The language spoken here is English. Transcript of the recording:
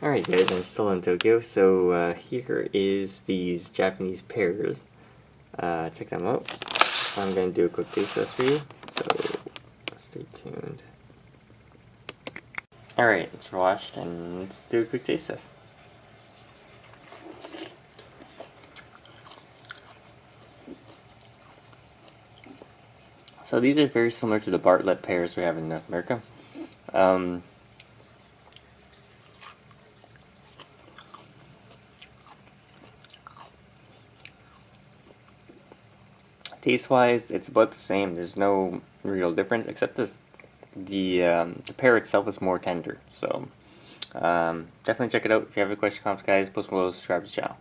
Alright guys, I'm still in Tokyo, so here is these Japanese pears. Check them out. I'm going to do a quick taste test for you, so stay tuned. Alright, it's washed and let's do a quick taste test. So these are very similar to the Bartlet pears we have in North America. Taste-wise, it's about the same. There's no real difference, except the pear itself is more tender. So definitely check it out. If you have any questions, comments, guys, post below, subscribe to the channel.